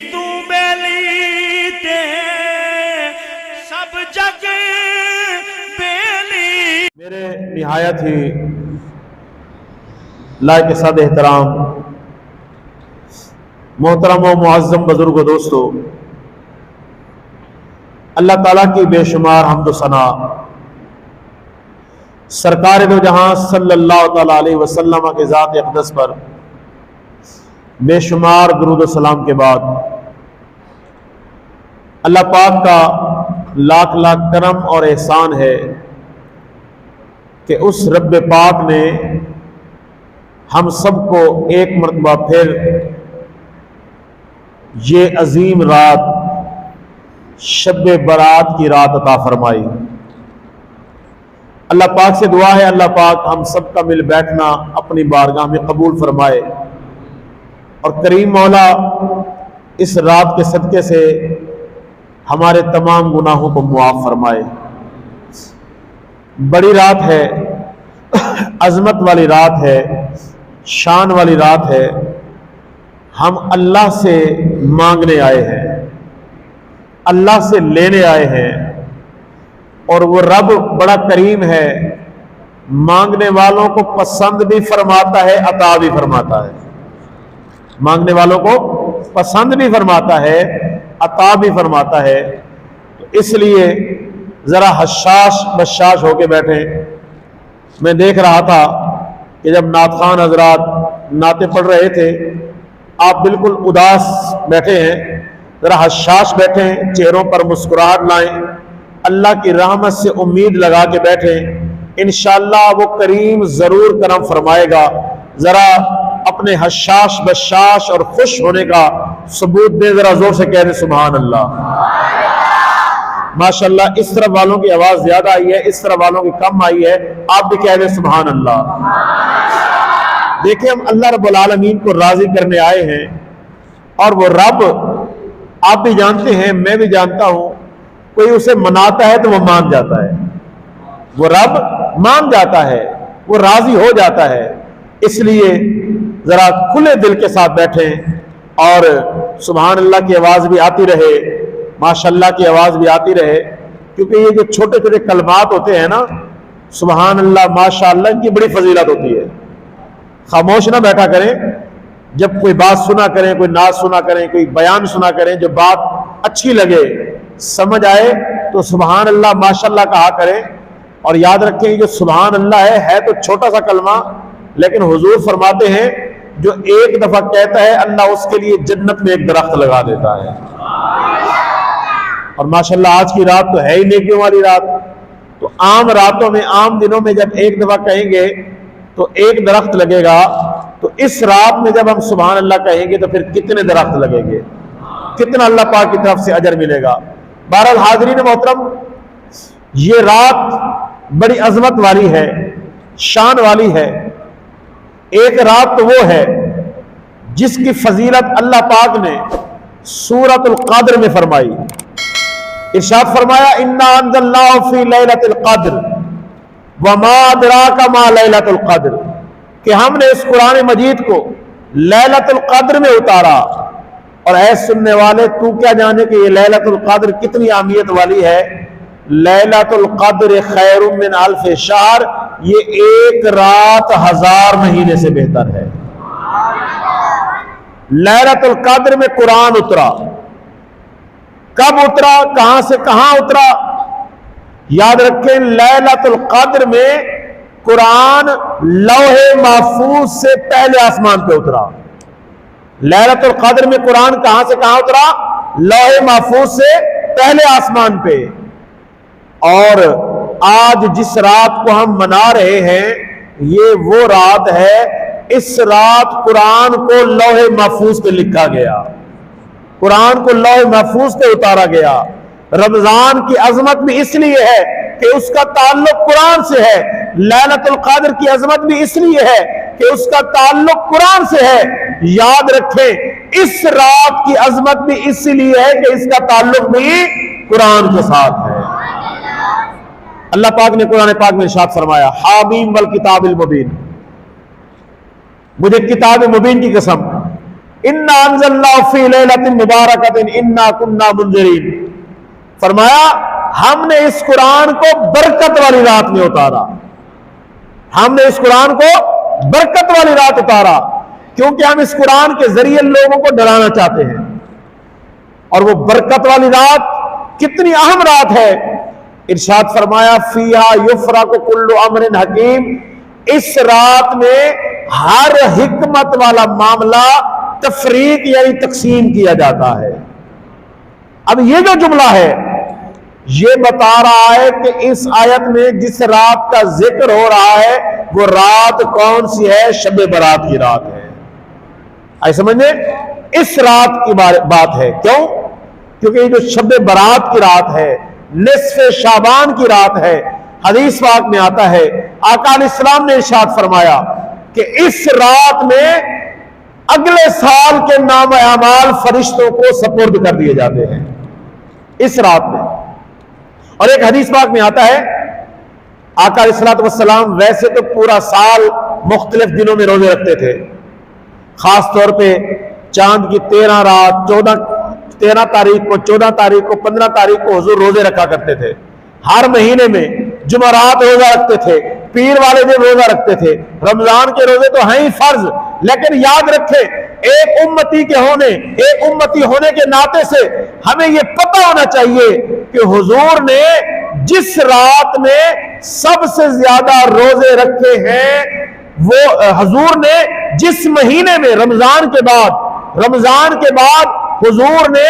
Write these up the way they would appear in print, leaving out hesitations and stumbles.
تو بیلی تے سب جگ بیلی. میرے نہایت ہی لائق صد احترام محترم و معظم بزرگ و دوستو، اللہ تعالیٰ کی بے شمار حمد و ثنا سرکار دو جہاں صلی اللہ تعالیٰ علیہ وسلم کے ذات اقدس پر بے شمار درود و سلام کے بعد اللہ پاک کا لاکھ لاکھ کرم اور احسان ہے کہ اس رب پاک نے ہم سب کو ایک مرتبہ پھر یہ عظیم رات شب برات کی رات عطا فرمائی۔ اللہ پاک سے دعا ہے اللہ پاک ہم سب کا مل بیٹھنا اپنی بارگاہ میں قبول فرمائے، اور کریم مولا اس رات کے صدقے سے ہمارے تمام گناہوں کو معاف فرمائے۔ بڑی رات ہے، عظمت والی رات ہے، شان والی رات ہے۔ ہم اللہ سے مانگنے آئے ہیں، اللہ سے لینے آئے ہیں، اور وہ رب بڑا کریم ہے، مانگنے والوں کو پسند بھی فرماتا ہے، عطا بھی فرماتا ہے۔ مانگنے والوں کو پسند بھی فرماتا ہے، عطا بھی فرماتا ہے۔ تو اس لیے ذرا حشاش بشاش ہو کے بیٹھیں۔ میں دیکھ رہا تھا کہ جب نعت خوان حضرات نعتیں پڑھ رہے تھے، آپ بالکل اداس بیٹھے ہیں، ذرا حشاش بیٹھیں، چہروں پر مسکراہٹ لائیں، اللہ کی رحمت سے امید لگا کے بیٹھیں، انشاءاللہ وہ کریم ضرور کرم فرمائے گا۔ ذرا اپنے حشاش بشاش اور خوش ہونے کا ثبوت دے، ذرا زور سے کہہ دیں سبحان اللہ۔ ماشاءاللہ اس طرف والوں کی آواز زیادہ آئی ہے، اس طرف والوں کی کم آئی ہے، آپ بھی کہہ دیں سبحان اللہ۔ دیکھیں ہم اللہ رب العالمین کو راضی کرنے آئے ہیں، اور وہ رب آپ بھی جانتے ہیں، میں بھی جانتا ہوں، کوئی اسے مناتا ہے تو وہ مان جاتا ہے، وہ رب مان جاتا ہے، وہ راضی ہو جاتا ہے۔ اس لیے ذرا کھلے دل کے ساتھ بیٹھیں، اور سبحان اللہ کی آواز بھی آتی رہے، ماشاءاللہ کی آواز بھی آتی رہے، کیونکہ یہ جو چھوٹے چھوٹے کلمات ہوتے ہیں نا، سبحان اللہ ماشاءاللہ، ان کی بڑی فضیلت ہوتی ہے۔ خاموش نہ بیٹھا کریں، جب کوئی بات سنا کریں، کوئی نعت سنا کریں، کوئی بیان سنا کریں، جو بات اچھی لگے، سمجھ آئے تو سبحان اللہ ماشاءاللہ کہا کریں۔ اور یاد رکھیں جو سبحان اللہ ہے تو چھوٹا سا کلمہ، لیکن حضور فرماتے ہیں جو ایک دفعہ کہتا ہے اللہ اس کے لیے جنت میں ایک درخت لگا دیتا ہے۔ اور ماشاءاللہ آج کی رات تو ہے ہی نیکیوں والی رات، تو عام راتوں میں، عام دنوں میں جب ایک دفعہ کہیں گے تو ایک درخت لگے گا، تو اس رات میں جب ہم سبحان اللہ کہیں گے تو پھر کتنے درخت لگیں گے، کتنا اللہ پاک کی طرف سے اجر ملے گا۔ بہرحال حاضرین محترم، یہ رات بڑی عظمت والی ہے، شان والی ہے۔ ایک رات تو وہ ہے جس کی فضیلت اللہ پاک نے سورۃ القدر میں فرمائی۔ ارشاد فرمایا انا انزلناہ فی لیلۃ القدر وما ادراک ما لیلۃ القدر، کہ ہم نے اس قرآن مجید کو لیلۃ القدر میں اتارا، اور اے سننے والے تو کیا جانے کہ یہ لیلۃ القدر کتنی اہمیت والی ہے۔ لیلۃ القدر خیر من الف شہر، یہ ایک رات 1000 مہینے سے بہتر ہے۔ لیلۃ القدر میں قرآن اترا، کب اترا، کہاں سے کہاں اترا؟ یاد رکھیں لیلۃ القدر میں قرآن لوح محفوظ سے پہلے آسمان پہ اترا۔ لیلۃ القدر میں قرآن کہاں سے کہاں اترا؟ لوح محفوظ سے پہلے آسمان پہ۔ اور آج جس رات کو ہم منا رہے ہیں یہ وہ رات ہے، اس رات قرآن کو لوح محفوظ پہ لکھا گیا، قرآن کو لوح محفوظ پہ اتارا گیا۔ رمضان کی عظمت بھی اس لیے ہے کہ اس کا تعلق قرآن سے ہے، لیلۃ القدر کی عظمت بھی اس لیے ہے کہ اس کا تعلق قرآن سے ہے۔ یاد رکھیں اس رات کی عظمت بھی اس لیے ہے کہ اس کا تعلق بھی قرآن کے ساتھ ہے۔ اللہ پاک نے قرآن پاک میں ارشاد فرمایا حامیم والکتاب المبین، مجھے کتاب مبین کی قسم، انا انزلناہ فی لیلۃ مبارکۃ انا کنا منذرین، فرمایا ہم نے اس قرآن کو برکت والی رات میں اتارا، ہم نے اس قرآن کو برکت والی رات اتارا، کیونکہ ہم اس قرآن کے ذریعے لوگوں کو ڈرانا چاہتے ہیں۔ اور وہ برکت والی رات کتنی اہم رات ہے، ارشاد فرمایا فیہا یفرق کل امر حکیم، اس رات میں ہر حکمت والا معاملہ تفریق یعنی تقسیم کیا جاتا ہے۔ اب یہ جو جملہ ہے یہ بتا رہا ہے کہ اس آیت میں جس رات کا ذکر ہو رہا ہے وہ رات کون سی ہے؟ شب برات کی رات ہے۔ آئے سمجھیں، اس رات کی بات ہے، کیوں؟ کیونکہ یہ جو شب برات کی رات ہے، نصف شعبان کی رات ہے، حدیث پاک میں آتا ہے آقا علیہ السلام نے ارشاد فرمایا کہ اس رات میں اگلے سال کے نام اعمال فرشتوں کو سپرد کر دیے جاتے ہیں اس رات میں۔ اور ایک حدیث پاک میں آتا ہے آقا علیہ السلام ویسے تو پورا سال مختلف دنوں میں روزے رکھتے تھے، خاص طور پہ چاند کی 13 رات، 13 تاریخ کو، 14 تاریخ کو، 15 تاریخ کو حضور روزے رکھا کرتے تھے۔ ہر مہینے میں جمعرات روزہ رکھتے تھے، پیر والے دن روزہ رکھتے تھے۔ رمضان کے روزے تو ہیں ہی فرض، لیکن یاد رکھیں ایک امتی ہونے کے ناطے سے ہمیں یہ پتہ ہونا چاہیے کہ حضور نے جس رات میں سب سے زیادہ روزے رکھے ہیں، وہ حضور نے جس مہینے میں رمضان کے بعد حضور نے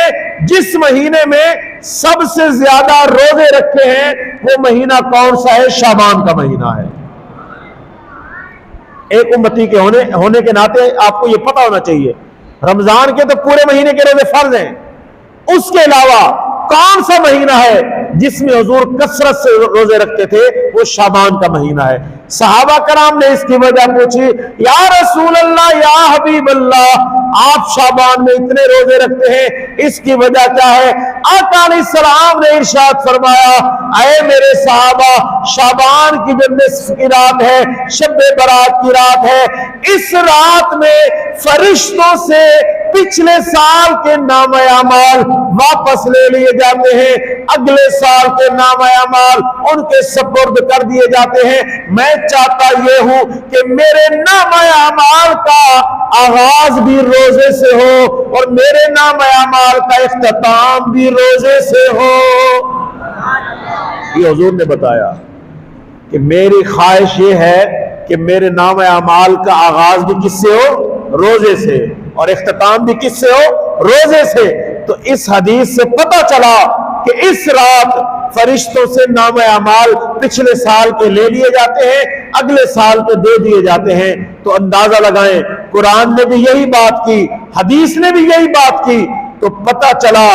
جس مہینے میں سب سے زیادہ روزے رکھے ہیں وہ مہینہ کون سا ہے؟ شعبان کا مہینہ ہے۔ ایک امتی کے ہونے کے ناطے آپ کو یہ پتہ ہونا چاہیے رمضان کے تو پورے مہینے کے روزے فرض ہیں، اس کے علاوہ کون سا مہینہ ہے جس میں حضور کثرت سے روزے رکھتے تھے؟ وہ شعبان کا مہینہ ہے۔ صحابہ کرام نے اس کی وجہ پوچھی، یا رسول اللہ، یا حبیب اللہ، آپ شعبان میں اتنے روزے رکھتے ہیں، اس کی وجہ کیا ہے؟ آقا علیہ السلام نے ارشاد فرمایا، اے میرے صحابہ، شعبان کی جو نصف کی رات ہے، شب برات کی رات ہے، اس رات میں فرشتوں سے پچھلے سال کے نام اعمال واپس لے لیے جاتے ہیں، اگلے سال کے نام اعمال ان کے سپرد کر دیے جاتے ہیں۔ میں چاہتا یہ ہوں کہ میرے نام اعمال کا آغاز بھی روزے سے ہو اور میرے نام اعمال کا اختتام بھی روزے سے ہو۔ یہ حضور نے بتایا کہ میری خواہش یہ ہے کہ میرے نام اعمال کا آغاز بھی کس سے ہو؟ روزے سے، اور اختتام بھی کس سے ہو؟ روزے سے۔ تو اس حدیث سے پتہ چلا کہ اس رات فرشتوں سے نام اعمال پچھلے سال کے لے لیے جاتے ہیں، اگلے سال کے دے دیے جاتے ہیں۔ تو اندازہ لگائیں، قرآن نے بھی یہی بات کی، حدیث نے بھی یہی بات کی، تو پتہ چلا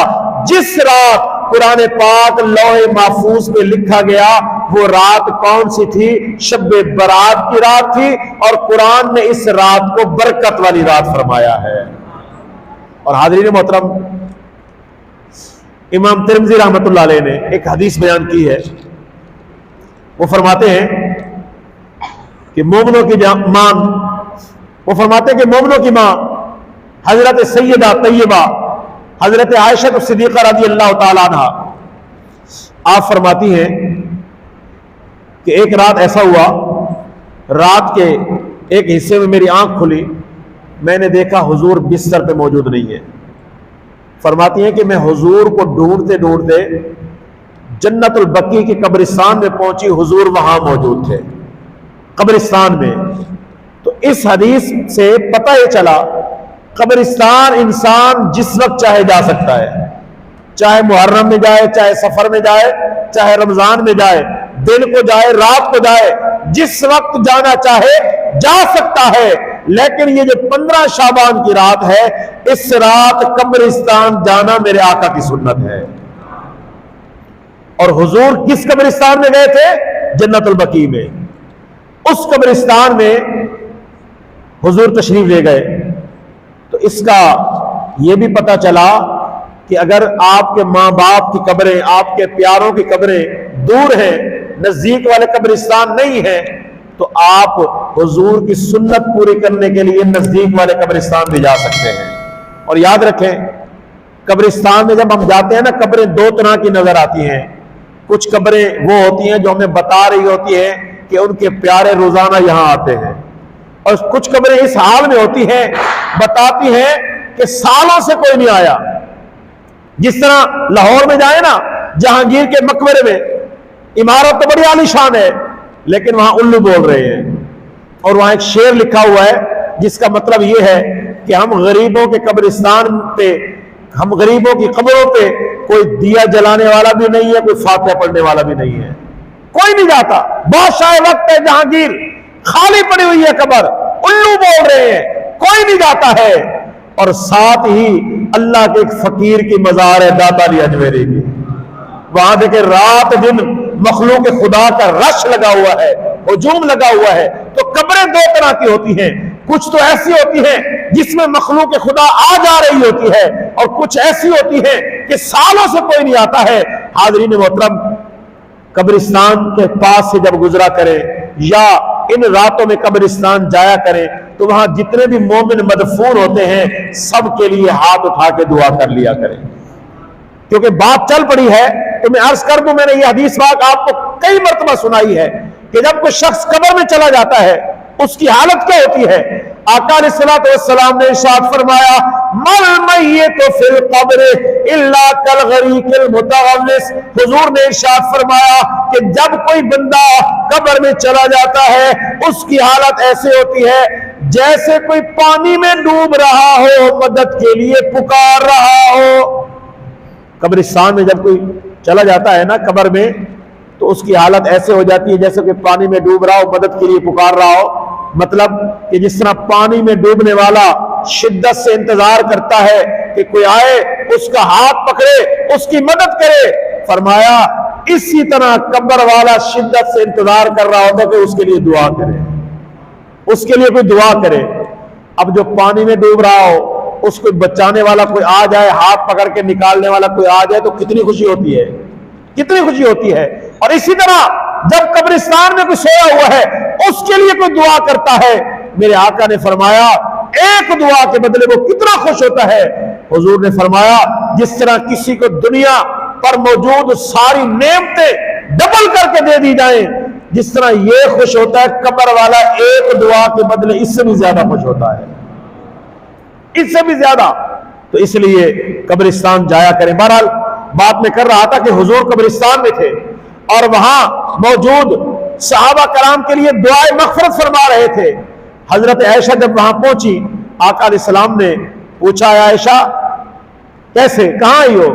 جس رات قرآن پاک لوح محفوظ میں لکھا گیا وہ رات کون سی تھی؟ شب برات کی رات تھی، اور قرآن نے اس رات کو برکت والی رات فرمایا ہے۔ اور حاضرین محترم، امام ترمذی رحمۃ اللہ علیہ نے ایک حدیث بیان کی ہے، وہ فرماتے ہیں کہ مومنوں کی ماں، وہ فرماتے ہیں کہ مومنوں کی ماں حضرت سیدہ طیبہ حضرت عائشہ صدیقہ رضی اللہ تعالیٰ عنہ، آپ فرماتی ہیں کہ ایک رات ایسا ہوا، رات کے ایک حصے میں میری آنکھ کھلی، میں نے دیکھا حضور بستر پہ موجود نہیں ہے۔ فرماتی ہیں کہ میں حضور کو ڈھونڈتے ڈھونڈتے جنت البقیع کی قبرستان میں پہنچی، حضور وہاں موجود تھے قبرستان میں۔ تو اس حدیث سے پتہ یہ چلا قبرستان انسان جس وقت چاہے جا سکتا ہے، چاہے محرم میں جائے، چاہے سفر میں جائے، چاہے رمضان میں جائے، دن کو جائے، رات کو جائے، جس وقت جانا چاہے جا سکتا ہے۔ لیکن یہ جو 15 شعبان کی رات ہے، اس رات قبرستان جانا میرے آقا کی سنت ہے۔ اور حضور کس قبرستان میں گئے تھے؟ جنت البقیع میں۔ اس قبرستان میں حضور تشریف لے گئے۔ تو اس کا یہ بھی پتہ چلا کہ اگر آپ کے ماں باپ کی قبریں، آپ کے پیاروں کی قبریں دور ہیں، نزدیک والے قبرستان نہیں ہیں، تو آپ حضور کی سنت پوری کرنے کے لیے نزدیک والے قبرستان بھی جا سکتے ہیں۔ اور یاد رکھیں قبرستان میں جب ہم جاتے ہیں نا قبریں دو طرح کی نظر آتی ہیں. کچھ قبریں وہ ہوتی ہیں جو ہمیں بتا رہی ہوتی ہیں کہ ان کے پیارے روزانہ یہاں آتے ہیں, اور کچھ قبریں اس حال میں ہوتی ہیں بتاتی ہیں کہ سالوں سے کوئی نہیں آیا. جس طرح لاہور میں جائیں نا جہانگیر کے مقبرے میں, عمارت تو بڑی عالی شان ہے لیکن وہاں الو بول رہے ہیں, اور وہاں ایک شعر لکھا ہوا ہے جس کا مطلب یہ ہے کہ ہم غریبوں کے قبرستان پہ, ہم غریبوں کی قبروں پہ کوئی دیا جلانے والا بھی نہیں ہے, کوئی فاتحہ پڑھنے والا بھی نہیں ہے, کوئی نہیں جاتا. بادشاہ وقت ہے جہانگیر, خالی پڑی ہوئی ہے قبر, الو بول رہے ہیں, کوئی نہیں جاتا ہے. اور ساتھ ہی اللہ کے ایک فقیر کی مزار ہے داتا علی اجمیری کی, وہاں دیکھیں رات دن مخلوق خدا کا رش لگا ہوا ہے, ہجوم لگا ہوا ہے. تو قبریں دو طرح کی ہوتی ہیں, کچھ تو ایسی ہوتی ہیں جس میں مخلوق خدا آ جا رہی ہوتی ہے, اور کچھ ایسی ہوتی ہے کہ سالوں سے کوئی نہیں آتا ہے. حاضرین محترم, قبرستان کے پاس سے جب گزرا کریں یا ان راتوں میں قبرستان جایا کریں تو وہاں جتنے بھی مومن مدفون ہوتے ہیں سب کے لیے ہاتھ اٹھا کے دعا کر لیا کریں, کیونکہ بات چل پڑی ہے. تو میں عرض کر دوں, میں نے یہ حدیث پاک آپ کو کئی مرتبہ سنائی ہے کہ جب کوئی شخص قبر میں چلا جاتا ہے اس کی حالت کیا ہوتی ہے. آقا علیہ الصلوۃ والسلام نے ارشاد فرمایا مل میت فی القبر الا کالغریق المتغوص. حضور نے ارشاد فرمایا کہ جب کوئی بندہ قبر میں چلا جاتا ہے اس کی حالت ایسے ہوتی ہے جیسے کوئی پانی میں ڈوب رہا ہو, مدد کے لیے پکار رہا ہو. قبرستان میں جب کوئی چلا جاتا ہے نا قبر میں تو اس کی حالت ایسے ہو جاتی ہے جیسے کہ پانی میں ڈوب رہا ہو, مدد کے لیے پکار رہا ہو. مطلب کہ جس طرح پانی میں ڈوبنے والا شدت سے انتظار کرتا ہے کہ کوئی آئے اس کا ہاتھ پکڑے اس کی مدد کرے, فرمایا اسی طرح قبر والا شدت سے انتظار کر رہا ہوتا کہ اس کے لیے دعا کرے, اس کے لیے کوئی دعا کرے. اب جو پانی میں ڈوب رہا ہو اس کو بچانے والا کوئی آ جائے, ہاتھ پکڑ کے نکالنے والا کوئی آ جائے تو کتنی خوشی ہوتی ہے, کتنی خوشی ہوتی ہے. اور اسی طرح جب قبرستان میں کوئی سویا ہوا ہے اس کے لیے کوئی دعا کرتا ہے, میرے آقا نے فرمایا ایک دعا کے بدلے وہ کتنا خوش ہوتا ہے. حضور نے فرمایا جس طرح کسی کو دنیا پر موجود ساری نعمتیں ڈبل کر کے دے دی جائیں, جس طرح یہ خوش ہوتا ہے قبر والا ایک دعا کے بدلے اس سے بھی زیادہ خوش ہوتا ہے, اس سے بھی زیادہ. تو اس لیے قبرستان جایا کریں. بہرحال بات میں کر رہا تھا کہ حضور قبرستان میں تھے اور وہاں موجود صحابہ کرام کے لیے دعائے مغفرت فرما رہے تھے. حضرت عائشہ جب وہاں پہنچی آقا علیہ السلام نے پوچھا عائشہ کیسے, کہاں آئی ہو؟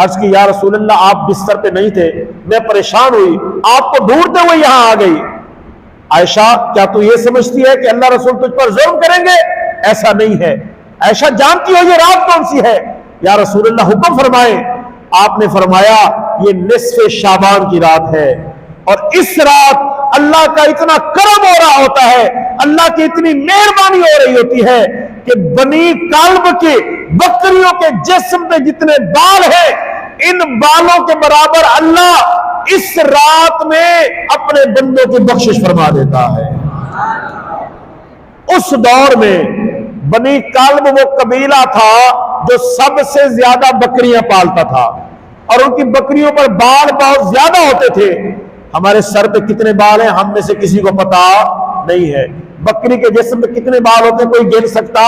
عرض کی یا رسول اللہ آپ بستر پہ نہیں تھے, میں پریشان ہوئی, آپ کو ڈھونڈتے ہوئے یہاں آ گئی. عائشہ کیا تو یہ سمجھتی ہے کہ اللہ رسول تجھ پر ظلم کریں گے؟ ایسا نہیں ہے. عائشہ جانتی ہو یہ رات کون سی ہے؟ یا رسول اللہ حکم فرمائیں. آپ نے فرمایا یہ نصف شعبان کی رات ہے, اور اس رات اللہ کا اتنا کرم ہو رہا ہوتا ہے, اللہ کی اتنی مہربانی ہو رہی ہوتی ہے کہ بنی کلب کے بکریوں کے جسم پہ جتنے بال ہیں ان بالوں کے برابر اللہ اس رات میں اپنے بندوں کی بخشش فرما دیتا ہے. اس دور میں بنی کلب وہ قبیلہ تھا جو سب سے زیادہ بکریاں پالتا تھا, اور ان کی بکریوں پر بال بہت زیادہ ہوتے تھے. ہمارے سر پہ کتنے بال ہیں ہم میں سے کسی کو پتا نہیں ہے, بکری کے جسم پہ کتنے بال ہوتے ہیں کوئی گن سکتا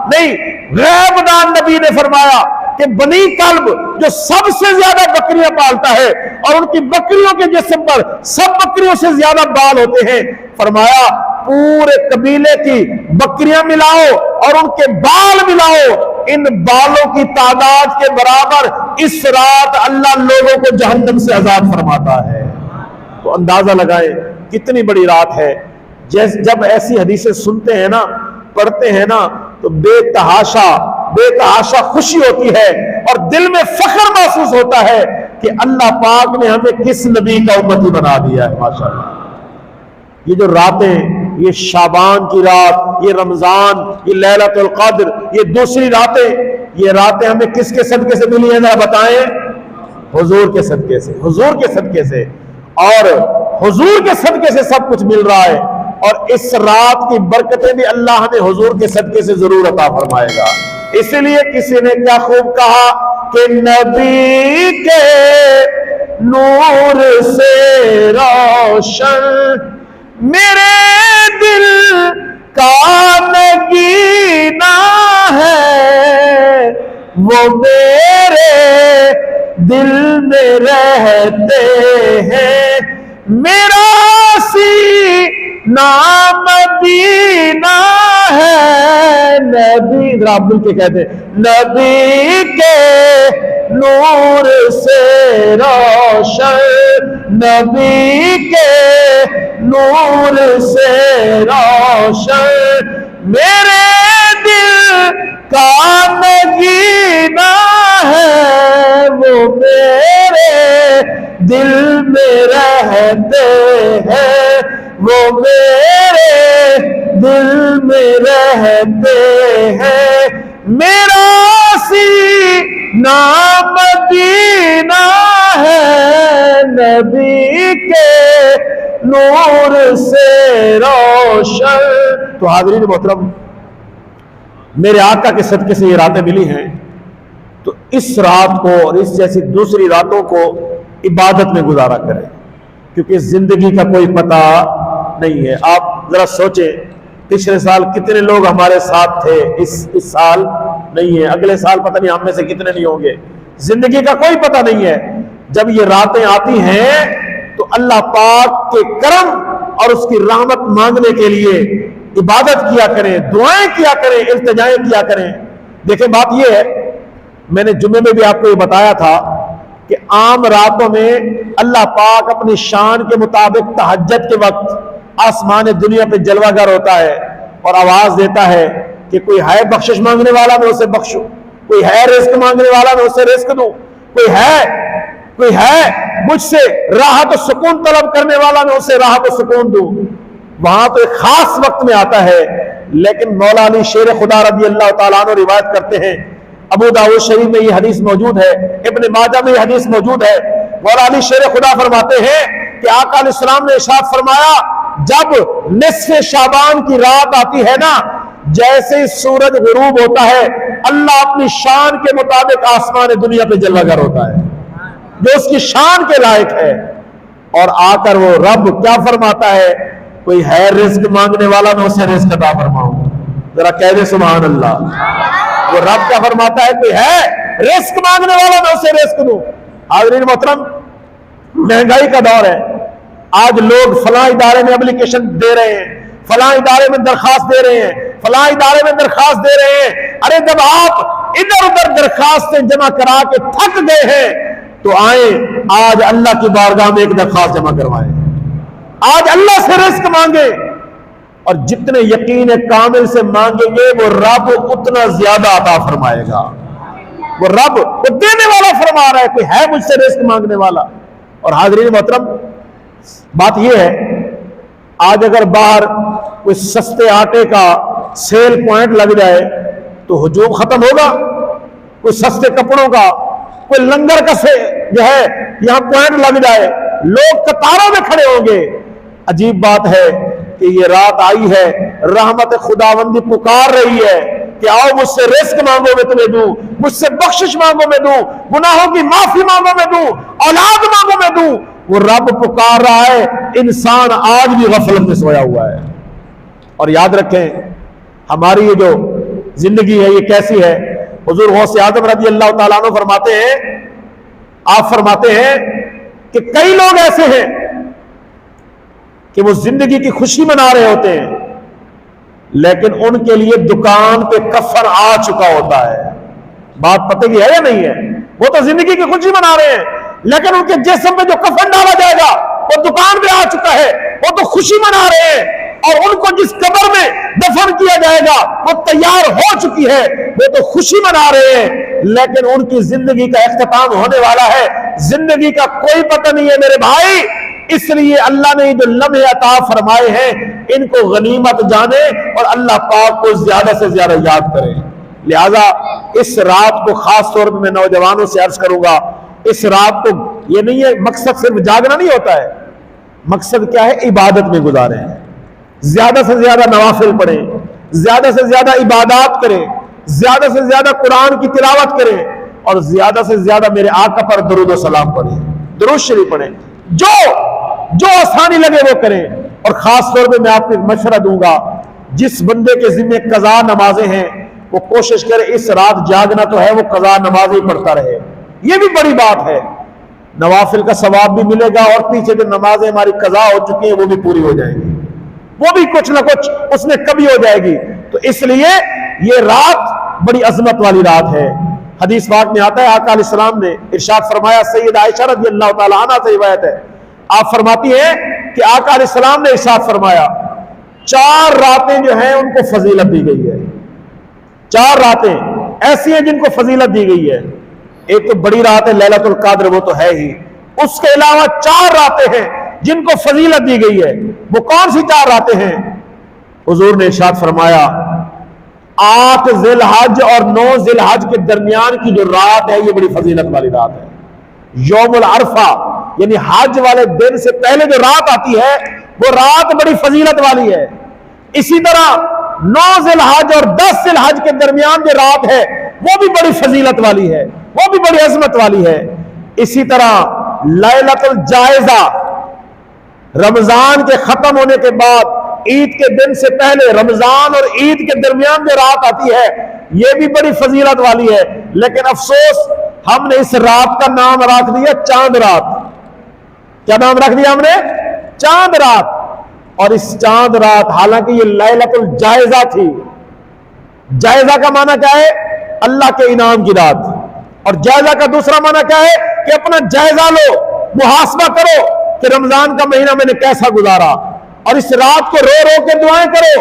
نہیں. غیب دان نبی نے فرمایا کہ بنی کلب جو سب سے زیادہ بکریاں پالتا ہے اور ان کی بکریوں کے جسم پر سب بکریوں سے زیادہ بال ہوتے ہیں, فرمایا پورے قبیلے کی بکریاں ملاؤ اور ان کے بال ملاؤ, ان بالوں کی تعداد کے برابر اس رات اللہ لوگوں کو جہنم سے آزاد فرماتا ہے. تو اندازہ لگائیں کتنی بڑی رات ہے. جب ایسی حدیثیں سنتے ہیں نا, پڑھتے ہیں نا, تو بے تحاشا خوشی ہوتی ہے اور دل میں فخر محسوس ہوتا ہے کہ اللہ پاک نے ہمیں کس نبی کا امتی بنا دیا ہے. ماشاءاللہ یہ جو راتیں, یہ شعبان کی رات, یہ رمضان, یہ لیلۃ القدر, یہ دوسری راتیں, یہ راتیں ہمیں کس کے صدقے سے ملی ہیں ذرا بتائیں؟ حضور کے صدقے سے, حضور کے صدقے سے. اور حضور کے صدقے سے سب کچھ مل رہا ہے, اور اس رات کی برکتیں بھی اللہ ہمیں حضور کے صدقے سے ضرور عطا فرمائے گا. اس لیے کسی نے کیا خوب کہا کہ نبی کے نور سے روشن میرے دل کا نگینا ہے، وہ میرے دل میں رہتے ہیں، میرا سینہ مدینہ ہے۔ نبی ذرا عبد ال کے کہتے ہیں نبی کے نور سے روشن، نبی کے نور سے روشن میرے دل کا نگینا ہے، وہ میرے دل میں رہتے ہیں، وہ میرے دل میں رہتے ہیں، میرا سینہ مدینہ ہے، نبی کے نور سے روشن۔ تو حاضرین محترم، میرے آقا کے صدقے سے یہ راتیں ملی ہیں، تو اس رات کو اور اس جیسی دوسری راتوں کو عبادت میں گزارا کریں، کیونکہ زندگی کا کوئی پتہ نہیں ہے۔ آپ ذرا سوچیں، پچھلے سال کتنے لوگ ہمارے ساتھ تھے، اس سال نہیں ہے، اگلے سال پتہ نہیں ہم میں سے کتنے نہیں ہوں گے۔ زندگی کا کوئی پتہ نہیں ہے۔ جب یہ راتیں آتی ہیں تو اللہ پاک کے کرم اور اس کی رحمت مانگنے کے لیے عبادت کیا کریں، دعائیں کیا کریں، التجائیں کیا کریں۔ دیکھیں بات یہ ہے، میں نے جمعے میں بھی آپ کو یہ بتایا تھا کہ عام راتوں میں اللہ پاک اپنی شان کے مطابق تہجد کے وقت آسمان دنیا پہ جلوہ گر ہوتا ہے اور آواز دیتا ہے کہ کوئی ہے بخشش مانگنے والا میں اسے بخشوں، کوئی ہے رزق مانگنے والا میں اسے رزق دوں، کوئی ہے مجھ سے راحت و سکون طلب کرنے والا میں اسے راحت و سکون دوں۔ وہاں تو ایک خاص وقت میں آتا ہے، لیکن مولا علی شیر خدا رضی اللہ تعالیٰ عنہ روایت کرتے ہیں، ابو داؤد شریف میں یہ حدیث موجود ہے، ابن ماجہ میں یہ حدیث موجود ہے، مولا علی شیر خدا فرماتے ہیں کہ آقا علیہ السلام نے ارشاد فرمایا، جب نصف شعبان کی رات آتی ہے نا، جیسے ہی سورج غروب ہوتا ہے، اللہ اپنی شان کے مطابق آسمان دنیا پہ جلوہ گر ہوتا ہے جو اس کی شان کے لائق ہے، اور آ کر وہ رب کیا فرماتا ہے، کوئی ہے رزق مانگنے والا میں اسے رزق عطا فرماؤں۔ ذرا کہہ دے سبحان اللہ۔ وہ رب کیا فرماتا ہے، کوئی ہے رزق مانگنے والا میں اسے رزق دوں۔ حاضرین محترم، مہنگائی کا دور ہے، آج لوگ فلاں ادارے میں اپلیکیشن دے رہے ہیں، فلاں ادارے میں درخواست دے رہے ہیں، فلاں ادارے میں درخواست دے رہے ہیں۔ ارے جب آپ ادھر ادھر درخواستیں جمع کرا کے تھک گئے ہیں تو آئیں آج اللہ کی بارگاہ میں ایک درخواست جمع کروائیں، آج اللہ سے رزق مانگیں، اور جتنے یقین کامل سے مانگیں گے وہ رب اتنا زیادہ عطا فرمائے گا۔ وہ رب وہ دینے والا فرما رہا ہے، کوئی ہے مجھ سے رزق مانگنے والا۔ اور حاضرین محترم، بات یہ ہے، آج اگر باہر کوئی سستے آٹے کا سیل پوائنٹ لگ جائے تو ہجوم ختم ہوگا، کوئی سستے کپڑوں کا، کوئی لنگر کا جو ہے یہاں پوائنٹ لگ جائے، لوگ قطاروں میں کھڑے ہوں گے۔ عجیب بات ہے کہ یہ رات آئی ہے، رحمت خداوندی پکار رہی ہے کہ آؤ مجھ سے رزق مانگو میں تمہیں دوں، مجھ سے بخشش مانگو میں دوں، گناہوں کی معافی مانگو میں دوں، اولاد مانگو میں دوں۔ وہ رب پکار رہا ہے، انسان آج بھی غفلت میں سویا ہوا ہے۔ اور یاد رکھیں، ہماری یہ جو زندگی ہے یہ کیسی ہے، حضور غوث اعظم رضی اللہ تعالیٰ عنہ فرماتے ہیں، آپ فرماتے ہیں کہ کئی لوگ ایسے ہیں کہ وہ زندگی کی خوشی منا رہے ہوتے ہیں، لیکن ان کے لیے دکان پہ کفن آ چکا ہوتا ہے۔ بات پتہ کی ہے یا نہیں ہے؟ وہ تو زندگی کی خوشی منا رہے ہیں، لیکن ان کے جسم پہ جو کفن ڈالا جائے گا وہ دکان پہ آ چکا ہے۔ وہ تو خوشی منا رہے ہیں، اور ان کو جس قبر میں دفن کیا جائے گا وہ تیار ہو چکی ہے، وہ تو خوشی منا رہے ہیں، لیکن ان کی زندگی کا اختتام ہونے والا ہے، زندگی کا کوئی پتہ نہیں ہے میرے بھائی۔ اس لیے اللہ نے جو لمحے عطا فرمائے ہیں ان کو غنیمت جانے اور اللہ پاک کو زیادہ سے زیادہ یاد کریں۔ لہذا اس رات کو خاص طور پر میں نوجوانوں سے عرض کروں گا، اس رات کو یہ نہیں ہے مقصد صرف جاگنا نہیں ہوتا ہے، مقصد کیا ہے، عبادت میں گزاریں، زیادہ سے زیادہ نوافل پڑھیں، زیادہ سے زیادہ عبادات کریں، زیادہ سے زیادہ قرآن کی تلاوت کریں اور زیادہ سے زیادہ میرے آقا پر درود و سلام پڑھیں، درود شریف پڑھیں، جو آسانی لگے وہ کریں۔ اور خاص طور پہ میں آپ کو ایک مشورہ دوں گا، جس بندے کے ذمہ قضا نمازیں ہیں وہ کوشش کرے اس رات جاگنا تو ہے، وہ قضا نمازیں پڑھتا رہے، یہ بھی بڑی بات ہے، نوافل کا ثواب بھی ملے گا اور پیچھے جو نمازیں ہماری قضا ہو چکی ہیں وہ بھی پوری ہو جائیں گی، وہ بھی کچھ نہ کچھ اس میں کمی ہو جائے گی۔ تو اس لیے یہ رات بڑی عظمت والی رات ہے۔ حدیث پاک میں آتا ہے آقا علیہ السلام نے ارشاد فرمایا، سید عائشہ رضی اللہ تعالی عنہ سے روایت ہے، آپ فرماتی ہیں کہ آقا علیہ السلام نے ارشاد فرمایا 4 راتیں جو ہیں ان کو فضیلت دی گئی ہے، 4 راتیں ایسی ہیں جن کو فضیلت دی گئی ہے۔ ایک تو بڑی رات ہے لیلۃ القدر، وہ تو ہے ہی، اس کے علاوہ 4 راتیں ہیں جن کو فضیلت دی گئی ہے۔ وہ کون سی 4 راتیں ہیں؟ حضور نے ارشاد فرمایا 8 ذی الحج اور 9 ذی الحج کے درمیان کی جو رات ہے یہ بڑی فضیلت والی رات ہے۔ یوم العرفہ یعنی حج والے دن سے پہلے جو رات آتی ہے وہ رات بڑی فضیلت والی ہے۔ اسی طرح 9 ذی الحج اور 10 ذی الحج کے درمیان جو رات ہے وہ بھی بڑی فضیلت والی ہے، وہ بھی بڑی عظمت والی ہے۔ اسی طرح لیلۃ الجائزہ، رمضان کے ختم ہونے کے بعد عید کے دن سے پہلے رمضان اور عید کے درمیان جو رات آتی ہے یہ بھی بڑی فضیلت والی ہے، لیکن افسوس ہم نے اس رات کا نام رکھ دیا چاند رات۔ کیا نام رکھ دیا ہم نے؟ چاند رات۔ اور اس چاند رات حالانکہ یہ لیلۃ الجائزہ تھی، جائزہ کا معنی کیا ہے؟ اللہ کے انعام کی رات، اور جائزہ کا دوسرا معنی کیا ہے کہ اپنا جائزہ لو، محاسبہ کرو کہ رمضان کا مہینہ میں نے کیسا گزارا، اور اس رات کو رو رو کے دعائیں کرو،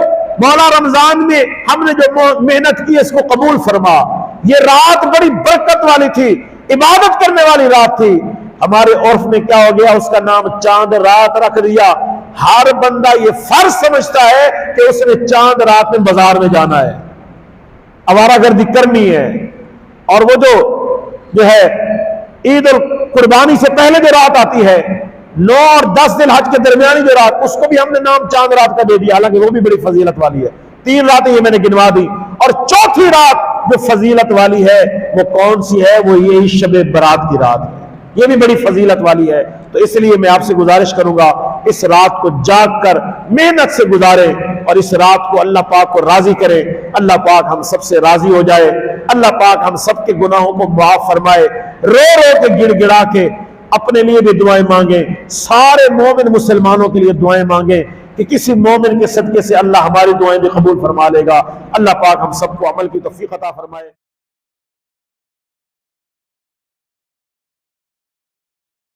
مولا رمضان میں ہم نے جو محنت کی اس کو قبول فرما۔ یہ رات بڑی برکت والی تھی، عبادت کرنے والی رات تھی۔ ہمارے عرف میں کیا ہو گیا؟ اس کا نام چاند رات رکھ دیا۔ ہر بندہ یہ فرض سمجھتا ہے کہ اس نے چاند رات میں بازار میں جانا ہے، آوارہ گردی کرنی ہے، اور وہ جو ہے عید القربانی سے پہلے جو رات آتی ہے 9 اور 10 ذی الحج کے درمیانی جو رات، اس کو بھی ہم نے نام چاند رات کا دے دیا، حالانکہ وہ بھی بڑی فضیلت والی ہے۔ 3 راتیں یہ میں نے گنوا دی، اور چوتھی رات جو فضیلت والی ہے وہ کون سی ہے؟ وہ یہی شب برات کی رات ہے، یہ بھی بڑی فضیلت والی ہے۔ تو اس لیے میں آپ سے گزارش کروں گا اس رات کو جاگ کر محنت سے گزاریں اور اس رات کو اللہ پاک کو راضی کریں۔ اللہ پاک ہم سب سے راضی ہو جائے، اللہ پاک ہم سب کے گناہوں کو معاف فرمائے۔ رو رو کے گڑ گڑا کے اپنے لیے بھی دعائیں مانگیں، سارے مومن مسلمانوں کے لیے دعائیں مانگیں کہ کسی مومن کے صدقے سے اللہ ہماری دعائیں بھی قبول فرما لے گا۔ اللہ پاک ہم سب کو عمل کی توفیق عطا فرمائے۔